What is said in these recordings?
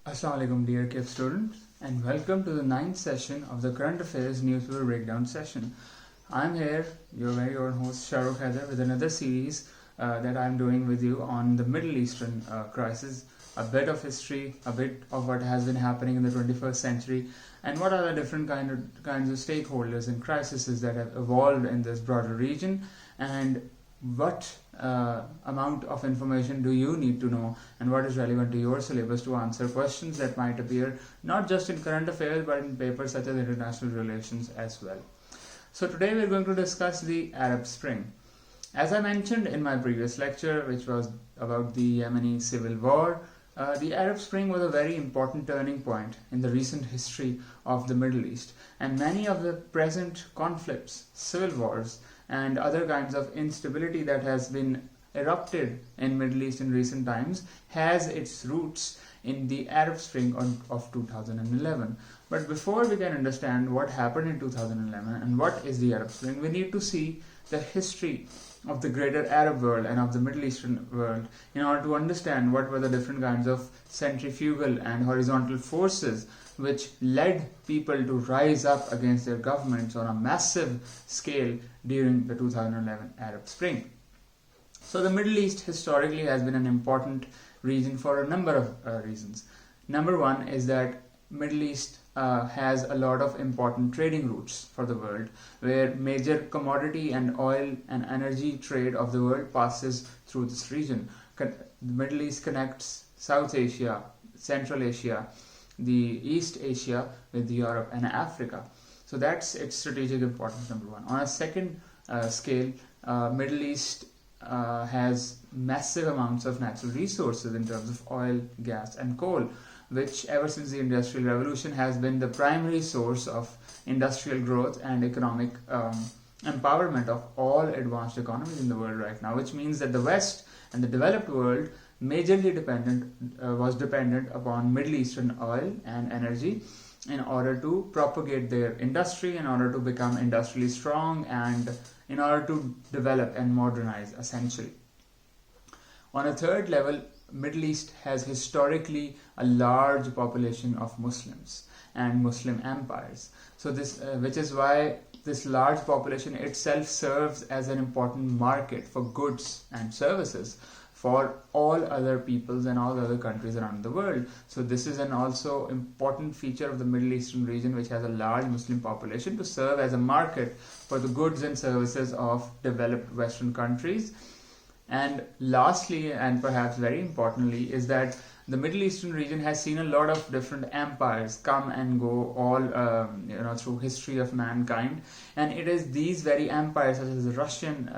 Assalamu alaikum dear KF students, and welcome to the 9th session of the Current Affairs Newspaper Breakdown session. I'm here, your very own host Shahrukh Haider, with another series that I'm doing with you on the Middle Eastern crisis, a bit of history, a bit of what has been happening in the 21st century, and what are the different kinds of stakeholders and crises that have evolved in this broader region, and what amount of information do you need to know and what is relevant to your syllabus to answer questions that might appear not just in current affairs but in papers such as international relations as well. So today we're going to discuss the Arab Spring. As I mentioned in my previous lecture, which was about the Yemeni civil war, the Arab Spring was a very important turning point in the recent history of the Middle East, and many of the present conflicts, civil wars, and other kinds of instability that has been erupted in Middle East in recent times has its roots in the Arab Spring of 2011. But before we can understand what happened in 2011 and what is the Arab Spring, we need to see the history of the greater Arab world and of the Middle Eastern world in order to understand what were the different kinds of centrifugal and horizontal forces which led people to rise up against their governments on a massive scale during the 2011 Arab Spring. So the Middle East historically has been an important region for a number of reasons. Number one is that Middle East has a lot of important trading routes for the world, where major commodity and oil and energy trade of the world passes through this region. The Middle East connects South Asia, Central Asia, the East Asia with Europe and Africa. So that's its strategic importance, number one. On a second scale, Middle East has massive amounts of natural resources in terms of oil, gas and coal, which ever since the Industrial Revolution has been the primary source of industrial growth and economic empowerment of all advanced economies in the world right now, which means that the West and the developed world majorly was dependent upon Middle Eastern oil and energy in order to propagate their industry, in order to become industrially strong, and in order to develop and modernize essentially. On a third level, Middle East has historically a large population of Muslims and Muslim empires. So this, which is why this large population itself serves as an important market for goods and services for all other peoples and all other countries around the world. So this is an also important feature of the Middle Eastern region, which has a large Muslim population, to serve as a market for the goods and services of developed Western countries. And lastly, and perhaps very importantly, is that the Middle Eastern region has seen a lot of different empires come and go all through history of mankind, and it is these very empires, such as the Russian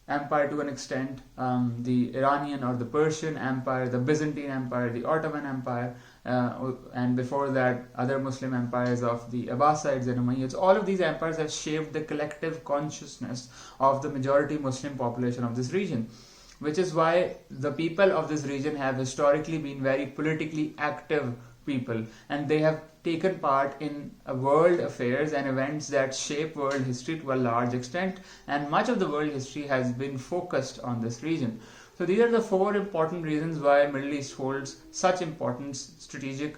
Empire to an extent, the Iranian or the Persian Empire, the Byzantine Empire, the Ottoman Empire, and before that other Muslim empires of the Abbasids and Umayyads. All of these empires have shaped the collective consciousness of the majority Muslim population of this region, which is why the people of this region have historically been very politically active people, and they have taken part in world affairs and events that shape world history to a large extent, and much of the world history has been focused on this region. So these are the four important reasons why Middle East holds such importance, strategic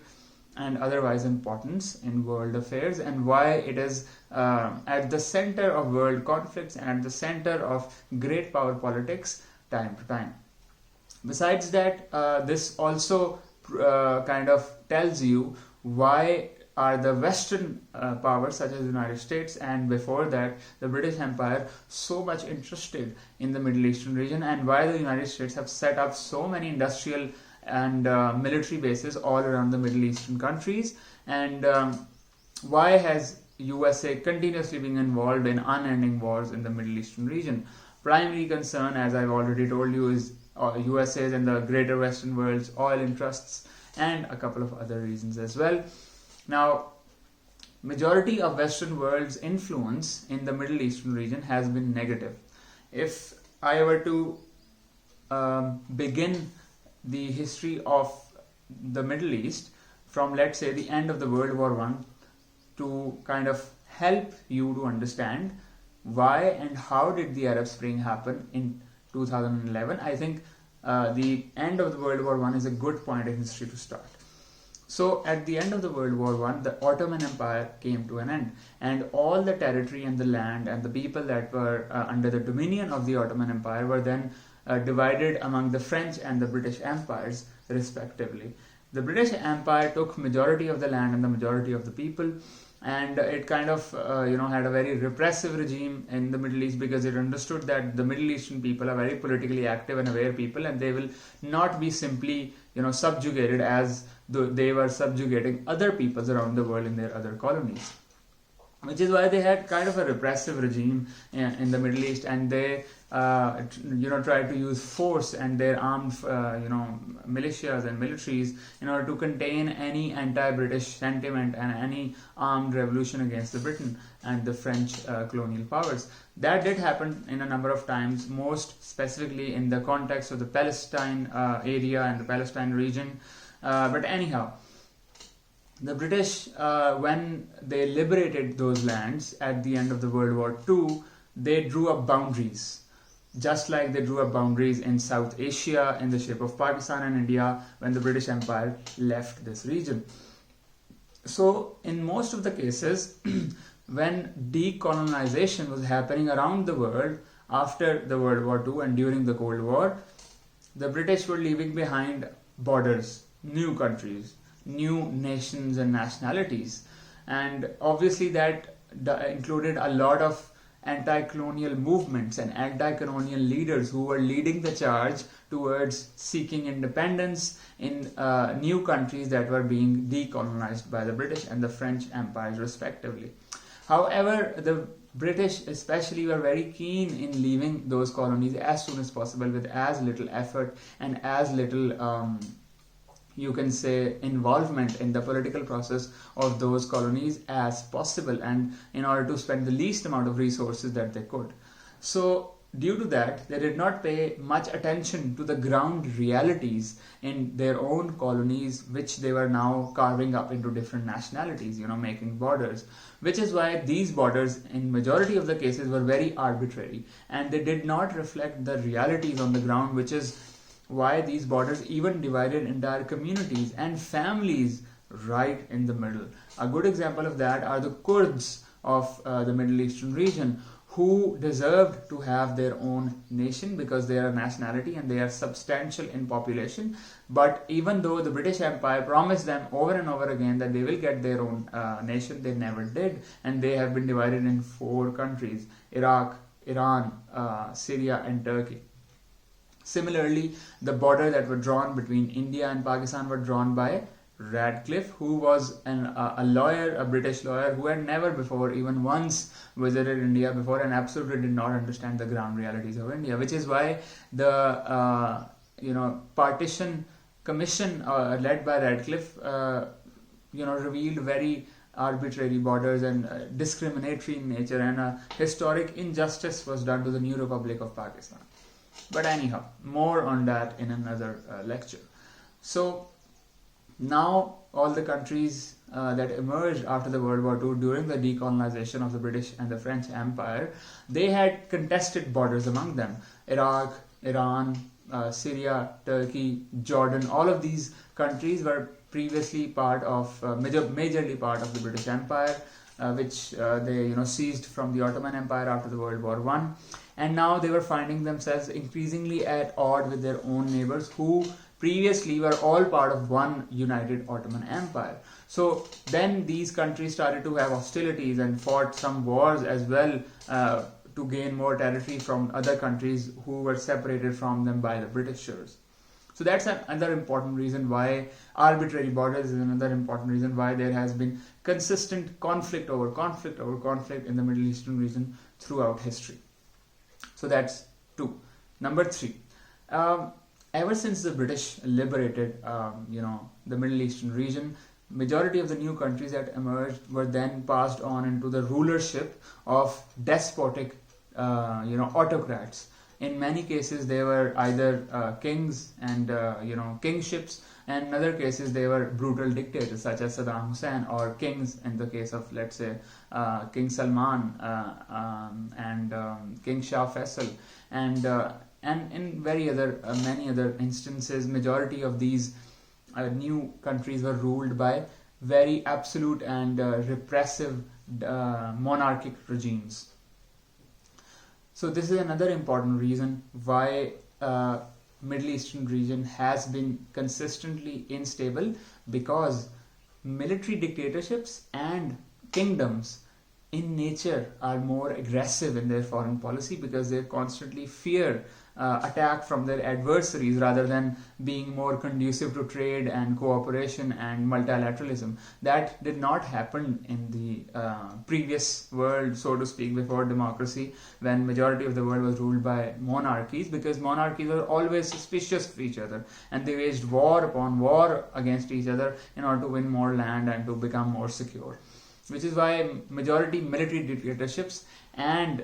and otherwise importance in world affairs, and why it is at the center of world conflicts and at the center of great power politics time to time. Besides that, this also kind of tells you why are the Western powers such as the United States and before that the British Empire so much interested in the Middle Eastern region, and why the United States have set up so many industrial and military bases all around the Middle Eastern countries, and why has USA continuously been involved in unending wars in the Middle Eastern region. Primary concern, as I've already told you, is USA's and the greater Western world's oil interests, and a couple of other reasons as well. Now, majority of Western world's influence in the Middle Eastern region has been negative. If I were to begin the history of the Middle East from, let's say, the end of the World War I, to kind of help you to understand why and how did the Arab Spring happen in 2011, I think the end of the World War I is a good point in history to start. So at the end of the World War One, the Ottoman Empire came to an end, and all the territory and the land and the people that were under the dominion of the Ottoman Empire were then divided among the French and the British empires respectively. The British Empire took majority of the land and the majority of the people, and it kind of had a very repressive regime in the Middle East, because it understood that the Middle Eastern people are very politically active and aware people, and they will not be simply subjugated as they were subjugating other peoples around the world in their other colonies. Which is why they had kind of a repressive regime in the Middle East, and they tried to use force and their armed militias and militaries in order to contain any anti-British sentiment and any armed revolution against the Britain and the French colonial powers. That did happen in a number of times, most specifically in the context of the Palestine area and the Palestine region. But anyhow, the British, when they liberated those lands at the end of the World War II, they drew up boundaries, just like they drew up boundaries in South Asia in the shape of Pakistan and India when the British Empire left this region. So in most of the cases, when decolonization was happening around the world after the World War II and during the Cold War, the British were leaving behind borders, new countries, new nations and nationalities, and obviously that included a lot of anti-colonial movements and anti-colonial leaders who were leading the charge towards seeking independence in new countries that were being decolonized by the British and the French empires respectively. However, the British especially were very keen in leaving those colonies as soon as possible with as little effort and as little you can say involvement in the political process of those colonies as possible, and in order to spend the least amount of resources that they could. So due to that, they did not pay much attention to the ground realities in their own colonies, which they were now carving up into different nationalities, making borders, which is why these borders in majority of the cases were very arbitrary, and they did not reflect the realities on the ground, which is why these borders even divided entire communities and families right in the middle. A good example of that are the Kurds of the Middle Eastern region, who deserved to have their own nation because they are a nationality and they are substantial in population. But even though the British Empire promised them over and over again that they will get their own nation, they never did, and they have been divided in 4 countries: Iraq, Iran, Syria and Turkey. Similarly, the border that were drawn between India and Pakistan were drawn by Radcliffe, who was a lawyer, a British lawyer, who had never before even once visited India before and absolutely did not understand the ground realities of India, which is why the partition commission led by Radcliffe revealed very arbitrary borders and discriminatory in nature, and a historic injustice was done to the new Republic of Pakistan. But anyhow, more on that in another lecture. So now all the countries that emerged after the World War II during the decolonization of the British and the French Empire, they had contested borders among them. Iraq, Iran, Syria, Turkey, Jordan, all of these countries were previously part of, majorly part of the British Empire, which they seized from the Ottoman Empire after the World War I. And now they were finding themselves increasingly at odds with their own neighbors, who previously were all part of one united Ottoman Empire. So then these countries started to have hostilities and fought some wars as well to gain more territory from other countries who were separated from them by the Britishers. So that's another important reason why arbitrary borders is another important reason why there has been consistent conflict over conflict in the Middle Eastern region throughout history. So that's 2. Number 3. Ever since the British liberated, the Middle Eastern region, majority of the new countries that emerged were then passed on into the rulership of despotic, autocrats. In many cases, they were either kings and kingships, and in other cases they were brutal dictators such as Saddam Hussein, or kings in the case of, let's say, King Salman and King Shah Faisal, and in many other instances, majority of these new countries were ruled by very absolute and repressive monarchic regimes. So this is another important reason why Middle Eastern region has been consistently unstable, because military dictatorships and kingdoms in nature are more aggressive in their foreign policy, because they constantly fear attack from their adversaries rather than being more conducive to trade and cooperation and multilateralism. That did not happen in the previous world, so to speak, before democracy, when majority of the world was ruled by monarchies, because monarchies were always suspicious of each other and they waged war upon war against each other in order to win more land and to become more secure. Which is why majority military dictatorships and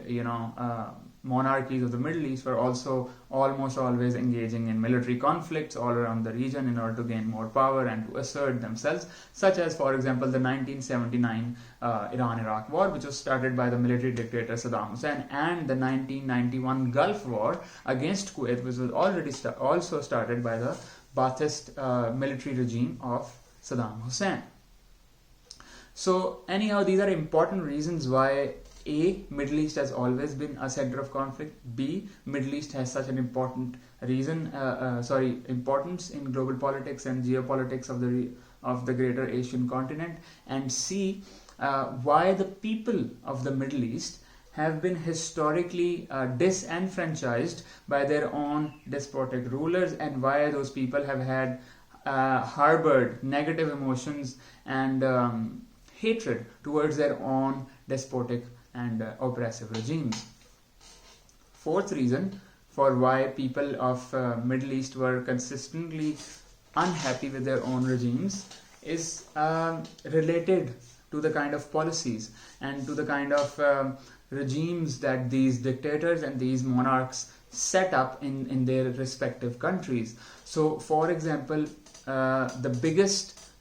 monarchies of the Middle East were also almost always engaging in military conflicts all around the region in order to gain more power and to assert themselves, such as, for example, the 1979 Iran-Iraq war, which was started by the military dictator Saddam Hussein, and the 1991 Gulf War against Kuwait, which was already also started by the Ba'athist military regime of Saddam Hussein. So anyhow, these are important reasons why A, Middle East has always been a center of conflict. B, Middle East has such an important importance in global politics and geopolitics of the greater Asian continent. And C, why the people of the Middle East have been historically disenfranchised by their own despotic rulers, and why those people have had harbored negative emotions and hatred towards their own despotic and oppressive regimes. Fourth reason for why people of Middle East were consistently unhappy with their own regimes is related to the kind of policies and to the kind of regimes that these dictators and these monarchs set up in their respective countries. So, for example,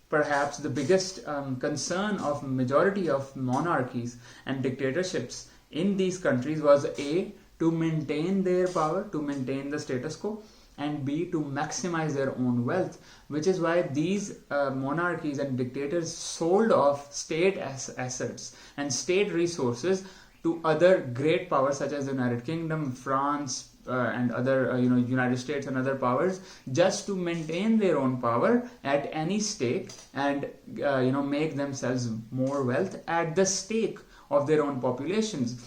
perhaps the biggest concern of majority of monarchies and dictatorships in these countries was A, to maintain their power, to maintain the status quo, and B, to maximize their own wealth, which is why these monarchies and dictators sold off state assets and state resources to other great powers such as the United Kingdom, France, and other United States and other powers, just to maintain their own power at any stake and make themselves more wealth at the stake of their own populations.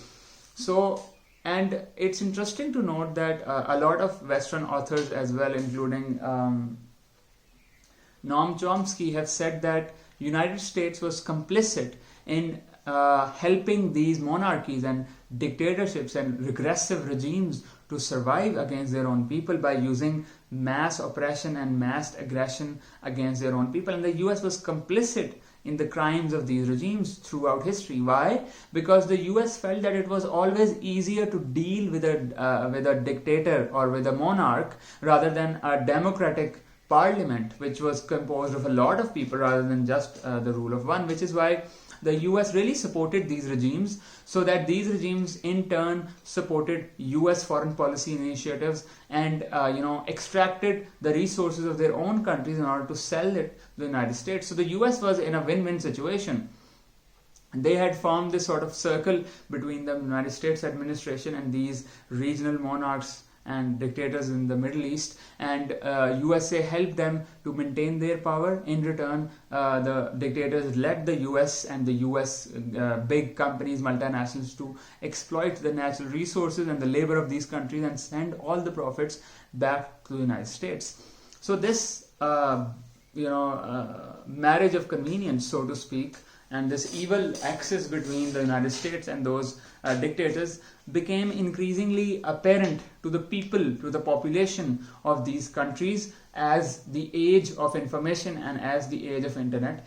So, and it's interesting to note that a lot of Western authors as well, including Noam Chomsky, have said that United States was complicit in helping these monarchies and dictatorships and regressive regimes to survive against their own people by using mass oppression and mass aggression against their own people. And the US was complicit in the crimes of these regimes throughout history. Why? Because the US felt that it was always easier to deal with a dictator or with a monarch rather than a democratic parliament, which was composed of a lot of people rather than just the rule of one, which is why the US really supported these regimes, so that these regimes in turn supported US foreign policy initiatives and extracted the resources of their own countries in order to sell it to the United States. So the US was in a win-win situation. They had formed this sort of circle between the United States administration and these regional monarchs and dictators in the Middle East, and USA helped them to maintain their power. In return, the dictators led the US and the US big companies, multinationals, to exploit the natural resources and the labor of these countries and send all the profits back to the United States. So this marriage of convenience, so to speak, and this evil axis between the United States and those dictators became increasingly apparent to the people, to the population of these countries as the age of information and as the age of internet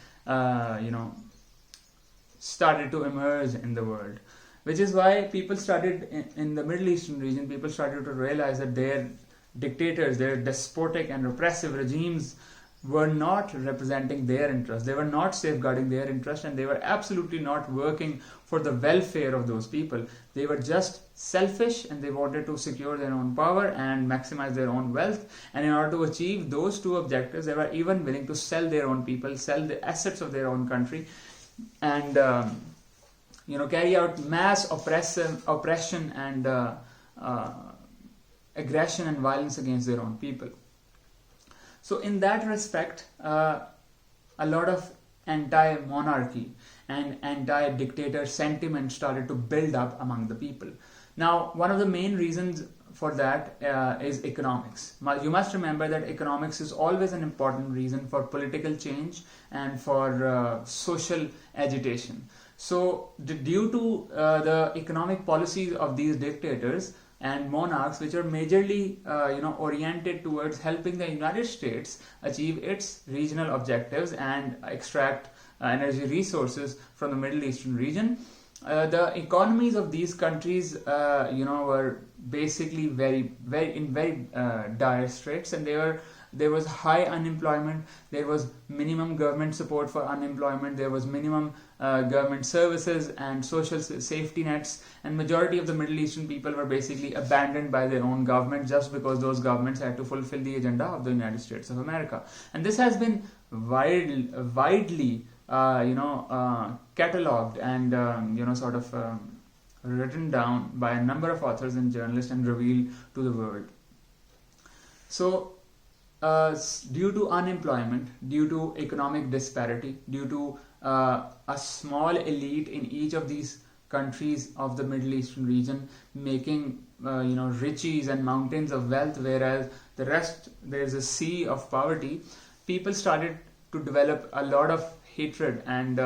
started to emerge in the world. Which is why people started in the Middle Eastern region, people started to realize that their dictators, their despotic and repressive regimes were not representing their interests. They were not safeguarding their interests, and they were absolutely not working for the welfare of those people. They were just selfish, and they wanted to secure their own power and maximize their own wealth. And in order to achieve those two objectives, they were even willing to sell their own people, sell the assets of their own country, and carry out mass oppression and aggression and violence against their own people. So in that respect, a lot of anti-monarchy and anti-dictator sentiment started to build up among the people. Now, one of the main reasons for that is economics. You must remember that economics is always an important reason for political change and for social agitation. So, due to the economic policies of these dictators and monarchs, which are majorly oriented towards helping the United States achieve its regional objectives and extract energy resources from the Middle Eastern region, the economies of these countries were basically very dire straits, and there was high unemployment, there was minimum government support for unemployment, there was minimum government services and social safety nets, and majority of the Middle Eastern people were basically abandoned by their own government just because those governments had to fulfill the agenda of the United States of America. And this has been widely catalogued and written down by a number of authors and journalists and revealed to the world. So due to unemployment, due to economic disparity, due to a small elite in each of these countries of the Middle Eastern region making riches and mountains of wealth, whereas the rest there's a sea of poverty, people started to develop a lot of hatred and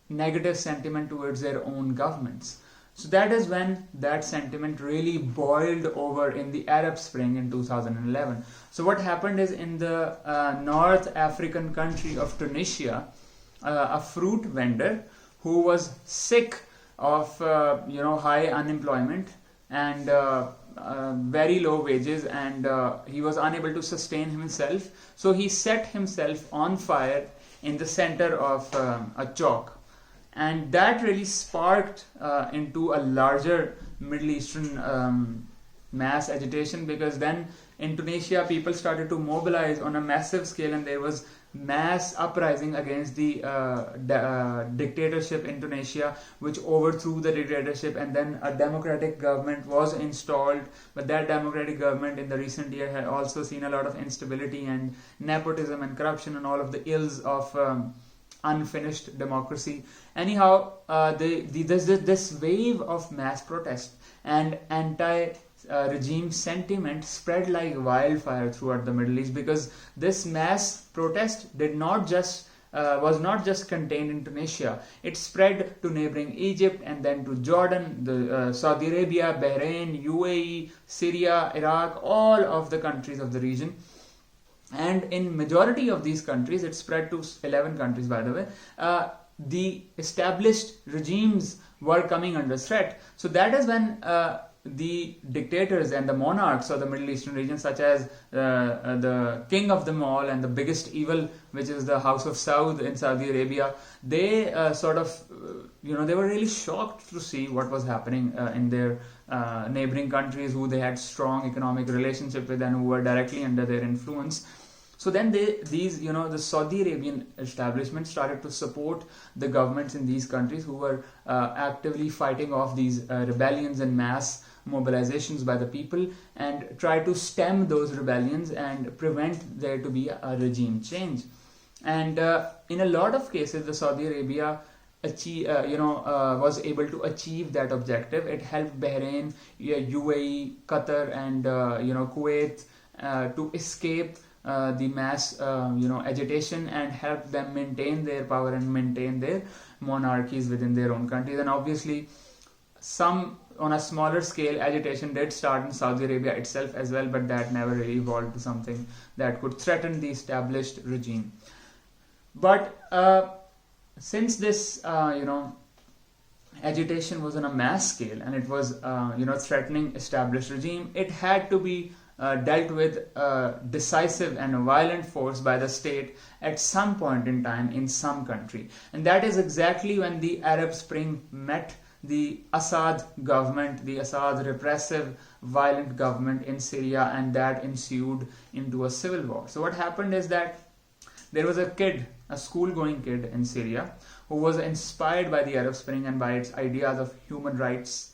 negative sentiment towards their own governments. So that is when that sentiment really boiled over in the Arab Spring in 2011. So what happened is, in the North African country of Tunisia, a fruit vendor who was sick of high unemployment and very low wages, and he was unable to sustain himself, so he set himself on fire in the center of a chalk. And that really sparked into a larger Middle Eastern mass agitation, because then in Tunisia people started to mobilize on a massive scale, and there was mass uprising against the dictatorship in Tunisia, which overthrew the dictatorship, and then a democratic government was installed. But that democratic government in the recent year had also seen a lot of instability and nepotism and corruption and all of the ills of unfinished democracy. Anyhow, this wave of mass protest and anti-regime sentiment spread like wildfire throughout the Middle East, because this mass protest was not just contained in Tunisia. It spread to neighboring Egypt, and then to Jordan, Saudi Arabia, Bahrain, UAE, Syria, Iraq, all of the countries of the region. And in majority of these countries, it spread to 11 countries, by the way, the established regimes were coming under threat. So that is when the dictators and the monarchs of the Middle Eastern region, such as the king of them all and the biggest evil, which is the House of Saud in Saudi Arabia, they they were really shocked to see what was happening in their neighboring countries, who they had strong economic relationship with and who were directly under their influence. So then the Saudi Arabian establishment started to support the governments in these countries who were actively fighting off these rebellions and mass mobilizations by the people, and try to stem those rebellions and prevent there to be a regime change. And in a lot of cases, the Saudi Arabia was able to achieve that objective. It helped Bahrain, UAE, Qatar, and Kuwait to escape the mass agitation, and help them maintain their power and maintain their monarchies within their own countries. And obviously, some on a smaller scale agitation did start in Saudi Arabia itself as well, but that never really evolved to something that could threaten the established regime. But since this agitation was on a mass scale, and it was threatening established regime, it had to be dealt with decisive and violent force by the state at some point in time in some country. And that is exactly when the Arab Spring met the Assad government, the Assad repressive, violent government in Syria, and that ensued into a civil war. So what happened is that there was a kid, a school-going kid in Syria, who was inspired by the Arab Spring and by its ideas of human rights,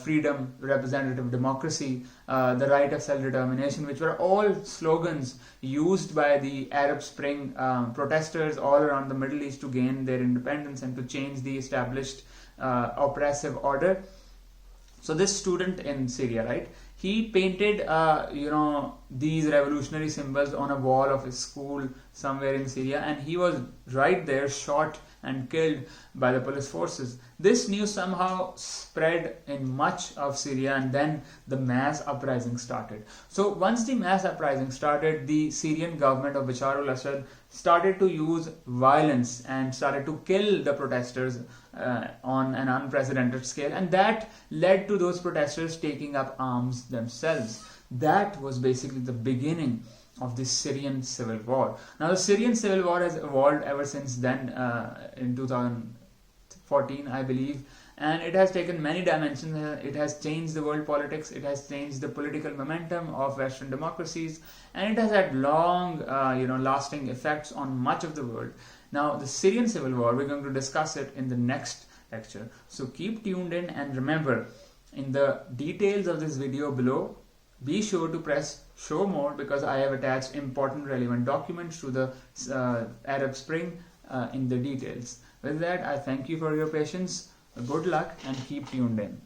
freedom, representative democracy, the right of self-determination, which were all slogans used by the Arab Spring protesters all around the Middle East to gain their independence and to change the established oppressive order. So this student in Syria, right, he painted these revolutionary symbols on a wall of his school somewhere in Syria, and he was right there shot and killed by the police forces. This news somehow spread in much of Syria, and then the mass uprising started. So once the mass uprising started, the Syrian government of Bashar al-Assad started to use violence and started to kill the protesters on an unprecedented scale, and that led to those protesters taking up arms themselves. That was basically the beginning of the Syrian civil war. Now the Syrian civil war has evolved ever since then, in 2014 I believe, and it has taken many dimensions. It has changed the world politics, it has changed the political momentum of Western democracies, and it has had long lasting effects on much of the world. Now the Syrian civil war, we're going to discuss it in the next lecture, so keep tuned in, and remember, in the details of this video below, be sure to press show more, because I have attached important relevant documents to the Arab Spring in the details. With that, I thank you for your patience, good luck, and keep tuned in.